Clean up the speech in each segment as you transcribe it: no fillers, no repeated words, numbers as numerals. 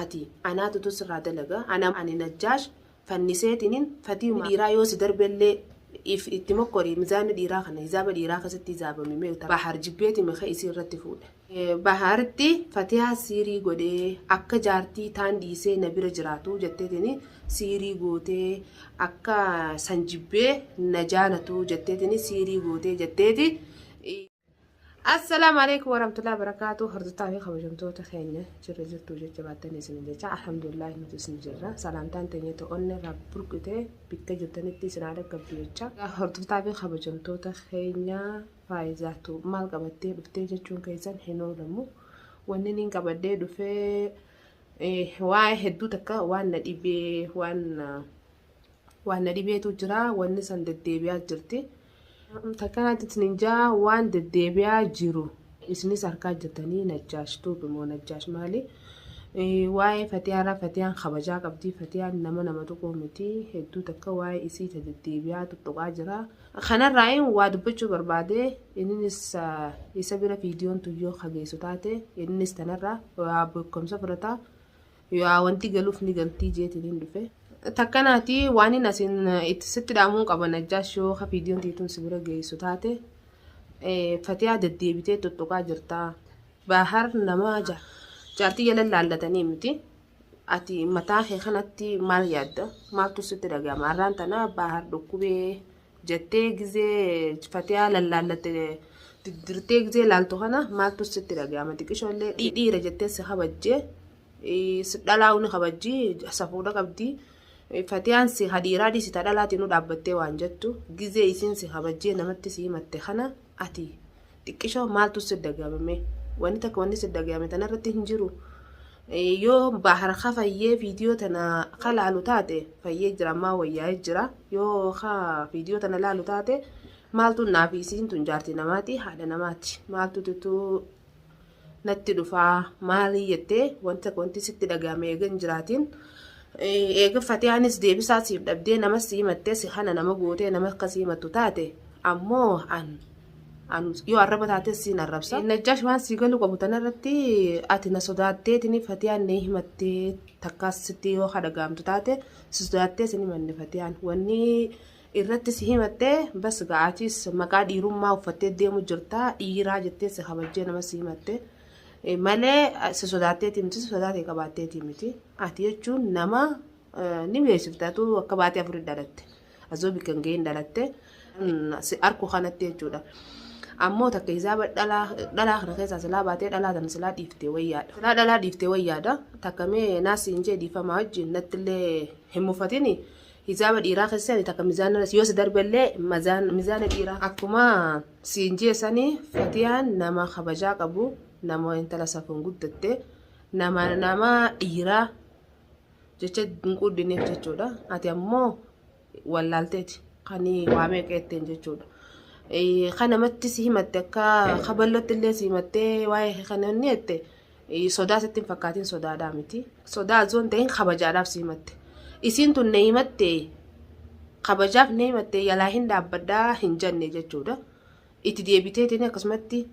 ati anaatu tusirraa dalaga ani najjaash fanniseetiniin fatii dhiiraa yoo si darbellee itti mokkori mizaanni dhiiraa kana hizaaba dhiiraa keessatti hizaabame meeqa bahar jibbeeti meeqa isii irratti fuudhe baharitti fatihaa siirii godhee akka jaartii taan dhiisee na bira jiraatu jetteetini siirii gootee akka sanjibbee na jaalatu jetteetini siirii gootee jetteeti. السلام عليكم ورحمة الله وبركاته. هردتا في خبجمتو تخيني جرى جرتو جرى جباتني سنجا الحمد لله نتو سنجرة سلامتان تنيتو أني رابركتي بكا جبتني تي سنعرى قبليتشا هردتا في خبجمتو تخيني فايزاتو مال قبتي دفتي جتشون كيسان حينو لمو وننين قبتي دفي واي هدو تكا وان نديبي وان نديبي تجرى وان سندديبيات جرتي takkanatti ninjaa waan deddeebi'aa jiru isinis harkaa jettanii najjaashtuu bimoo najjaash maali waa'ee fatiyaara fatiyaan kabajaa qabdii fatiyaan nama tokko miti hedduu takka waa'ee isii deddeebi'aa tuttuqaa jira kanarraa waa dubbachuu barbaade innis isa bira viidiyoon tuyyoo kageessu taate innis tanarraa waa beekumsa fudhata yoo wanti galuuf ni galtii jeetiin dhufe takkanaati waan inni asin itti sitti dhaamuun qaba najjaash yoo ha viidiyoon tiituun si bira geessu taate fatiyaa deddeebitee tuttuqaa jirta bahar nama jaartii jala laallatanii miti ati mataa kee kanatti maal yaadda maaltu sitti dhaga'ama har'aan tana bahar dhukkubee jettee gizee fatiyaa lallaallatte dirtee gizee laaltu kana maaltu sitti dhaga'ama xiqqishoollee dhiira jettee si kabajjee si dhalaa'uun kabajjii safuudha qabdii. Fatiyaan si hadiiraa dhiisita dhalaatiin nu dhaabbattee waan jettu gizee isiin si kabajjee namatti si himatte kana ati xiqqishoo maaltu si dhaga'ame wanni takka wanni si dhaga'ame tanarratti hin jiru yoo bahar fayyee viidiyoo tana kalaalu taate fayyee jira ammaa wayyaa'ee jira yoo viidiyoo tana laalu taate maaltu naaf isiin tun jaartii namaati haadha namaati maaltu tutu natti dhufaa maalii jettee wanti sitti dhaga'ame eegan jiraatiin. Eega fatiyaanis deebisaa siif dhabdee nama si himattee si hana nama gootee nama akkasii himattu taate ammoo yoo arraba taates siin arrabsa. Najjaash waan sii galu qabu tanarratti ati na sodaatteetini fatiyaan ne himattee takkaas sitti yoo dhagaamtu taate si sodaattee sin himanne fatiyaan wanni irratti si himattee bas ga'aatis maqaa dhiirummaa uffattee deemu jirta dhiiraa jettee si kabajjee nama si himattee. Malee si sodaatteeti miti si sodaatee qabaatteeti miti ati jechuun nama ni beeksiftaatu akka baatee afurii dhalatte azoo bikkan ga'een dhalatte si arku kanatti jechuudha ammoo takka hisaaba dhalaa kana keessaa silaa baatee dhalaa tana silaa dhiiftee wayyaadha silaa dhalaa dhiiftee wayyaadha takkamee naasiin jee dhiifamaa wajjin nattillee hin muffatini hisaaba dhiiraa keessatti takka mizaana yoo si darbellee mizaana dhiiraa akkuma siin jeessanii fatiyaan nama kabajaa qabu. Nama intala safuun guddatte nama dhiiraa jecha hinquddineef jechuudha ati ammoo wallaalteeti kan waamee qeetteen jechuudha kan namatti si himatte akka kaballotti illee si himattee waa'ee kana inni jette sodaa sitti hin fakkaatiin sodaadhaa miti sodaa zoon ta'in kabajaadhaaf si himatte isiin tun ne himatte kabajaaf ne himatte yalaa hin dhaabbadhaa hin jenne jechuudha itti deebiteetiin akkasumatti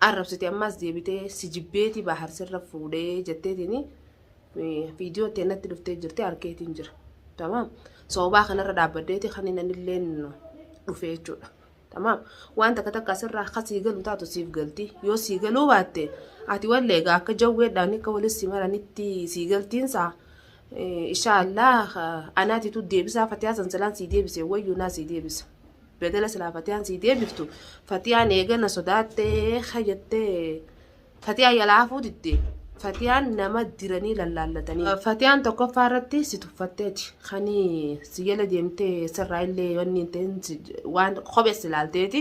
arrabsite ammas deebitee si jibbeeti bahar sirra fuudhee jetteetini viidiyoo teenatti dhuftee jirte harkeetiin jira tamam soobaa kanarra dhaabbadeeti kan inni illee dhufee jechuudha tamam waan takka sirraa kasii galu taatu siif galti yoo sii galuu baatte ati wallee egaa akka jawweedhaan akka walis si maranitti sii galtiinsaa inshaallah anaatitu deebisaa fatiyaa sansalaan sii deebise wayyuu naa sii deebisa. Bedela silaa fatiyaan sii deebiftu fatiyaan eegana sodaattee hajattee fatiyaan yalaafuu diddee fatiyaan nama diranii lallaallatanii fatiyaan tokkoffaa irratti si tuffatteeti kanii si jala deemtee sirraa illee wanni waan kophee si laalteeti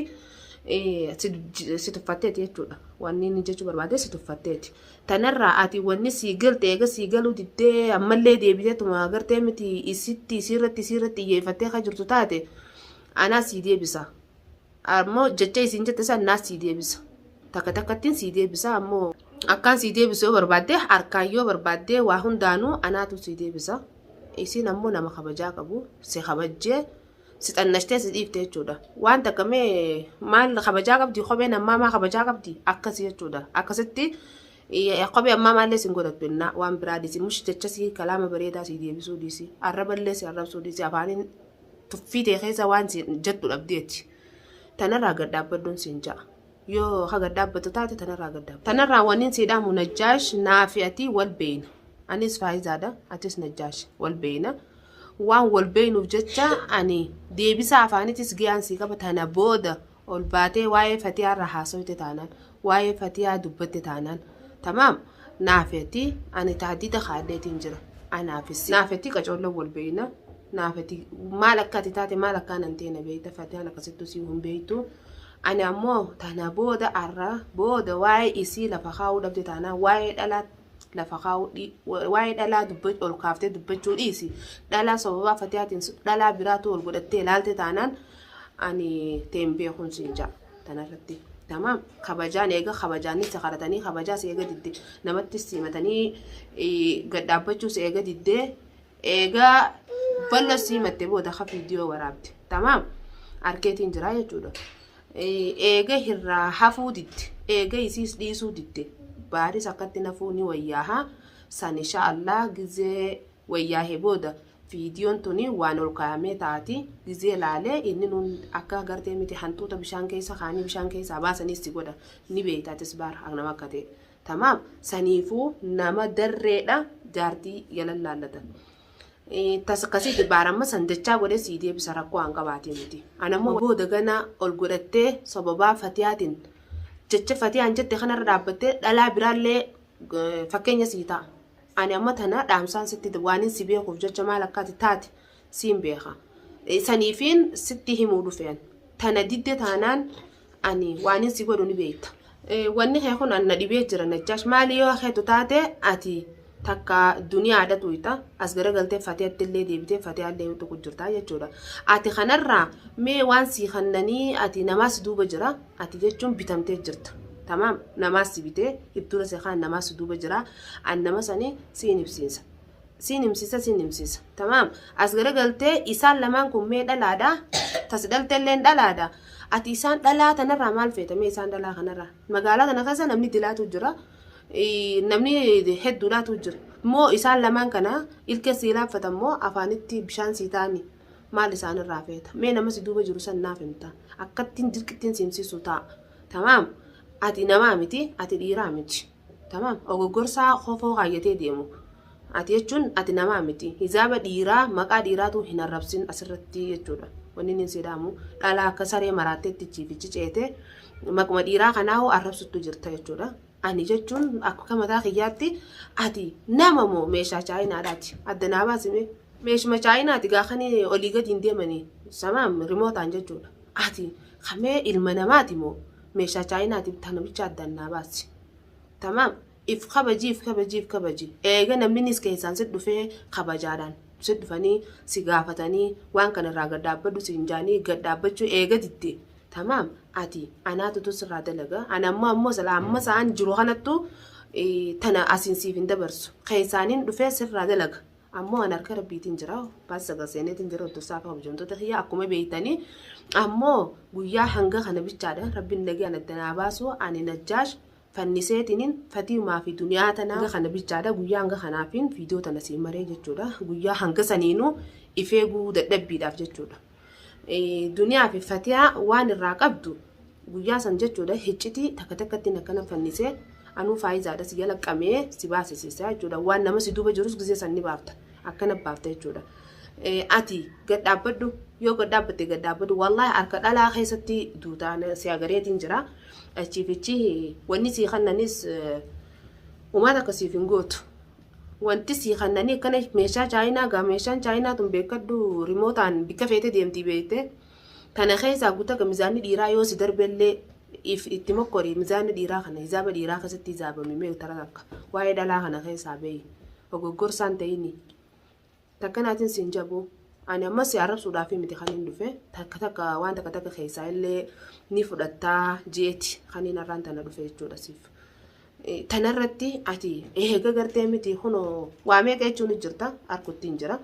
si tuffatteeti jechuudha wanni inni jechuu barbaade si tuffatteeti tanarraa ati wanni sii galte eega sii galuu diddee ammallee deebiteetuma agartee miti isiirratti xiyyeeffattee kan jirtu taate. Anaa sii deebisa ammoo jecha isiin jette san naa sii deebisa takkattiin sii deebisa ammoo akkaan sii deebisu yoo barbaadde harkaan yoo barbaadde waa hundaanuu anaatu sii deebisa isiin ammoo nama kabajaa qabu si kabajjee si xannashtee si dhiifte jechuudha waan takkamee maal kabajaa qabdi kopheen ammaa maa kabajaa qabdi akkasii jechuudha akkasitti Qophee ammaa maallee sin godhattu innaa waan biraa disi mush jechasii kalaama bareedaa si deebisuu disi arraballee si arrabsuu disi afaaniin tuffii ta'e keessa waan jettu dhabdeetti. Tanarraa gad dhaabbadduun siin ja'a. Yoo haga dhaabbatu taate tanarraa gad dhaabbatu. Tanarraa wanni si dhaamu Najjaash naafi ati wal beeyna. Anis Faayizaadha atis Najjaash wal beeyna. Waan wal beeynuuf jecha ani deebisa afaanitis giyaan si qaba tana booda ol baatee waa'ee Fatiyaarraa haasawte taanaan waa'ee Fatiyaa dubbatte taanaan. Tamam naafeti ani tahdida khaadeetiin jira anaafis naafeti qacoollee wal beeyna naafeti maal akka ati taate maal akka nanteena beeyta Fatiyaan akkasittu si hun beeytu ani ammoo tana booda arra booda waa'ee isii lafa kaa'uu dhabde taanaan waa'ee dhalaa lafa kaa'uu waa'ee dhalaa dubbachuu ol kaaftee dubbachuu dhiisi dhalaa sababa Fatiyaatiin dhalaa biraatu ol godhattee ilaalte taanaan ani teembee kun siin ja'a tanarratti. Tamam kabajaan eega kabajaanni sakaratanii kabajaas eega didde namatti simatanii gad dhaabbachuus eega didde eega ballo simatte booda ka viidiyoo waraabde. Tamam arkeetiin jira jechuudha. Eega hirraa hafuu didde eega isiis dhiisuu didde baaris akkatti nafuu ni wayyaaha san inshaallah gizee wayyaahee booda viidiyoon tuni waan ol kaa'amee taati gizee laalee inni nun akka gartee miti hantuuta bishaan keessa kaanii bishaan keessaa baasaniis si godha ni beeytaatis baar nama akka ta'e. Tamaam saniifuu nama darreedha jaartii yalan laallatan. Tas akkasitti baaramma san dachaa godhee sii deebisa rakkoo waan qabaatee miti. Anammoo booda gana ol godhattee sababaa Fatiyaatiin jecha Fatiyaan jette kanarra dhaabbattee dhalaa biraallee fakkeenya sii ta'a. Ani amma tana dhaamsaan sitti waan si beekuuf jecha maal akka taate siin beeka. Saniifiin sitti himuu dhufeen tana didde taanaan ani waan si godhu ni beekta. Wanni kee kun anna dhibee jira Najjaash maali yoo keetu taate ati takka duniyaadha tuyita as garagaltee Fatiyaatti illee deebitee Fatiyaallee tokko jirta jechuudha. Ati kanarraa mee waan si kannanii ati namaas duuba jira ati jechuun bitamtee jirta. Tamam namaas bite ibtura seekan namaas duuba jira an nama sani siin ibsiisa tamam as garagaltee isaan lamaan kun mee dhalaadha tas dhalteelleen dhalaadha ati isaan dhalaa tanarraa maal feetame isaan dhalaa kanarraa magaalaa kana keessa namni dilaatu jira namni hedduudhaatu jira moo isaan lamaan kana ilkee sii laaffatan moo afaanitti bishaan sii taani maal isaanirraa feeta mee nama si duuba jiru san naaf himta akkattiin dirqittiin siimsiisu ta'a tamam. Ati nama miti ati dhiiraa miti. Tamam ogoggorsaa khofoo kaayyatee deemu. Ati jechuun ati nama miti hizaaba dhiiraa maqaa dhiiraatu hin arrabsin asirratti jechuudha. Wanni inni sedaamu dhalaa akka saree maraatteetti ciifichi ceete maquma dhiiraa kanaahu arrabsuttu jirta jechuudha. Ani jechuun akka mataa kiyyaatti ati nama moo meeshaa chaayinaadhaati. Adda naa baasime meeshuma chaayinaati gaafanii olii gadi hin deemanii samaam rimootaan jechuudha. Ati kamee ilma namaati moo meeshaa chaayinaatiif tana bicha addannaa baasi. Tamam if kabaji eega namnis keessaan si dhufee kabajaadhaan si dhufanii si gaafatanii waan kanarraa gad dhaabbadhu si hinjaanii gad dhaabbachuu eega didde. Tamam ati anaatutu sirraa dalaga anammoo amma sa'aan jiru kanattu tana asiinsiif hin dabarsu keessaaniin dhufee sirraa dalaga. Ammoo an harka rabbiitiin jira baasa gaseeneetiin jira oddosaafa hojjamtoota kiyya akkuma beeytanii ammoo guyyaa hanga kana bichaadha rabbiin nagaan addanaa baasu ani Najjaash fanniseetiniin Fatiimaa fi duniyaa tanaa kana bichaadha guyyaa hanga kanaafiin viidiyoo tana siin maree jechuudha guyyaa hanga saniinuu ifeeguu dadhabbiidhaaf jechuudha. Duniyaa fi Fatiyaa waan irraa qabdu guyyaa san jechuudha hiccitii takka takkatti akkana fannisee anuu Faayizaadha si jala qabee si baasisiisa jechuudha waan nama si duuba jirus gisee san ni baafta akkana baafta jechuudha. Ati gad dhaabbadhu yoo gad dhaabbatte gad dhaabbadhu wallaahi harka dhalaa keessatti duutaan si agareetiin jira achiifichi wanni si kannanis uummata akkasiif hin gootu wanti si kannanii akkana meeshaa chaayinaa gaa meeshaan chaayinaa tun beekadhu rimootaan bikka feete deemtii beekte kana keessaa guutaa mizaanni dhiiraa yoo si darbellee itti mokkori mizaanni dhiiraa kana hizaaba dhiiraa keessatti hizaabame mee utara takka waa'ee dhalaa kana keessaa beeyi ogoggorsaan ta'ini takkanaatiin siin jabu ani amma si arrabsuudhaaf miti kan hin dhufe takka waan takka keessaa illee ni fudhattaa jeeti kan hin arraan tana dhufe jechuudha siif. Tanarratti ati eega gartee miti kunoo waa meeqa jechuun jirta harkuttiin jira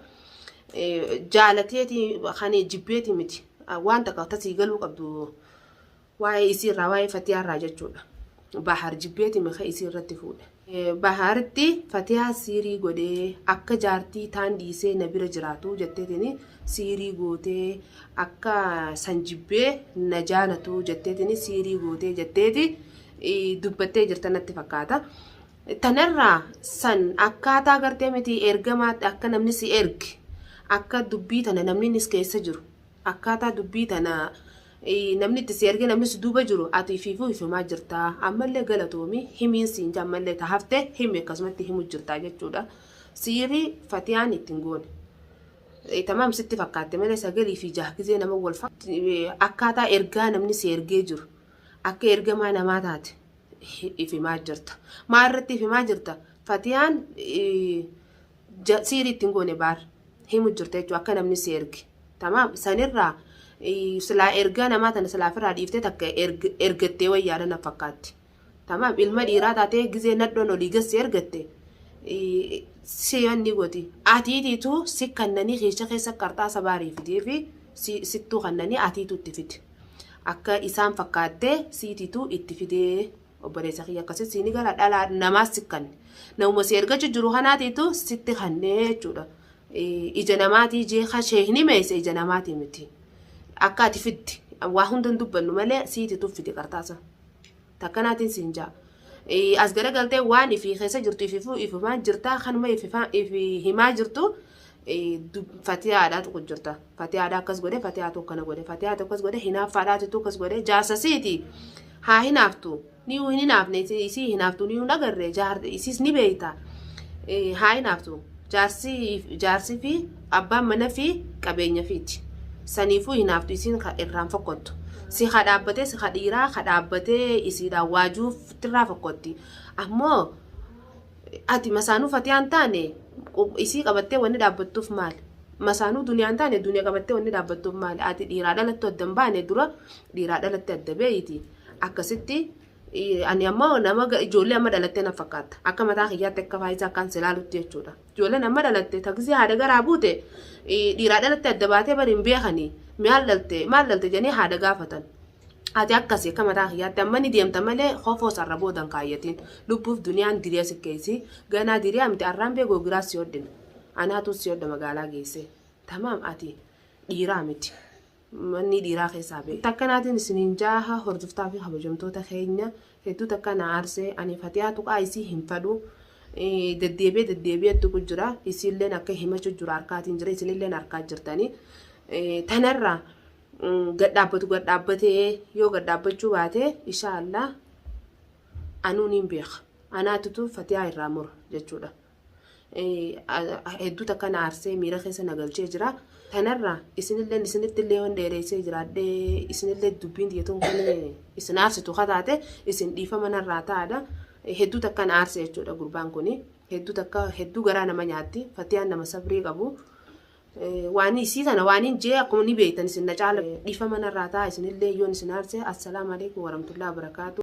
jaalateeti kan jibbeeti miti waan takka tasii galuu qabdu waa'ee isiirraa waa'ee Fatiyaarraa jechuudha bahar jibbeeti meeqa isiirratti fuudhe Bahaaritti Fatihaa siirii godhee akka jaartii taan dhiisee na bira jiraatu jetteetini siirii gootee akka sanjibbee na jaalatu jetteetini siirii gootee jetteeti dubbattee jirta natti fakkaata. Tanarraa san akkaataa gartee miti ergamaatti akka namni si erge akka dubbii tana namni nis keessa jiru akkaataa dubbii tana namni itti si erge namni si duuba jiru ati fiifuu ifumaa jirta ammallee galatoomi himiin siin ammallee tahafte himi akkasumatti himu jirta jechuudha. Siirii Fatiyaan ittiin goone. Tamam sitti fakkaatte malee sagalii fi jaahgizee nama wal akkaataa ergaa namni si ergee jiru akka ergamaa namaa taate ifimaa jirta. Maarratti ifimaa jirta Fatiyaan siirii ittiin goone baar himu jirta jechuudha akka namni si erge. Tamam sanirraa silaa ergaa namaa tana silaa firraa dhiiftee takka ergattee wayyaadha na fakkaatti. Tamam ilma dhiiraa taatee gizee naddoon olii gassi ergatte siyanni gooti. Atiitiitu si kannanii keessa qarxaa sabaarii fidee fi sittuu kannanii atiitu itti fide. Akka isaan fakkaattee siitiitu itti fidee obboleessa kiyya akkasii siini gara dhalaa namaas si kanne. Namuma si ergachuu jiru kanaatiitu sitti kannee jechuudha. Ija namaatii jeeqa sheekni meesse ija namaatii miti. Akka ati fiddi waa hundan dubbannu malee siitiitu fide qarxaasa. Takkanaatiin siin jaa. As garagaltee waan ifi keessa jirtu ifumaa jirta kanuma ifi himaa jirtu Fatihaadhaa tokko jirta. Fatihaadhaa akkas godhe Fatihaa tokko kana godhe Fatihaa tokko akkas godhe hinaaffaadhaatu akkas godhe jaarsasiiti haa hinaaftu ni hinaafne isii hinaaftu ni nagarre isiis ni beeyta haa hinaaftu jaarsi fi abbaan mana fi qabeenya fiiti saniifuu hinaaftu isiin irraan fokkottu. Si hadhaabbatee si hadhiiraa hadhaabbatee isiidhaan waajuuf irraa fokkotti. Ammoo ati masaanuu Fatiyaan taane isii qabattee wanni dhaabbattuuf maali? Masaanuu duniyaan taane duniyaa qabattee wanni dhaabbattuuf maali? Ati dhiiraa dhalattu adda hin baane dura dhiiraa dhalatte adda beeyti. Akkasitti ani ammoo nama ijoollee amma dhalattee na fakkaata. Akka mataa kiyyaatti akka faayisaa akkaan silaalutti jechuudha. Ijoolleen amma dhalatte taksii haadha garaa buute dhiiraa dhalatte adda baatee bari hin beekanii. Maal dhalte janii haadha gaafatan. Ati akkasii akka mataa kiyyaatti amma ni deemta malee hofoo sarara boodan kaayyatiin lubbuuf duniyaan diriyaa si keessi ganaa diriyaa miti arraan beekoo giraa si hodhin anaatu si hodha magaalaa geesse. Tamaam ati dhiiraa miti manni dhiiraa keessaa beeku. Takkanaatiin isiniin jaaha hordoftaa fi kabajamtoota keenya hedduu takka na aarsee ani Fatihaa tuqaa isii hin fadhu. Deddeebi'eetu jira isiilleen akka himachuu jira harkaatiin jira isinilleen harkaa jirtanii. Tanarraa gadhaabbatee yoo gadhaabbachuu baate inshaallah anuun hin beeka anaatutu Fatihaa irraa mura jechuudha. Hedduu takka na aarsee miira keessa na galchee jira. Tanarraa isinittillee waan dheereessee jiraadhee isinillee dubbiin diyyatuun kun isin aarsitu kataate isin dhiifama narraa taa'adha. Hedduu takka na aarsee jechuudha gurbaan kuni. Hedduu garaa nama nyaatti Fatiyaan nama sabrii qabu. Waan isii sana waan hin jee akkuma ni beektan isin na caala dhiifama narraa ta'a isinillee yoon isin aarsee. Assalaamu alaikum warahmatullahi wabarakaatu.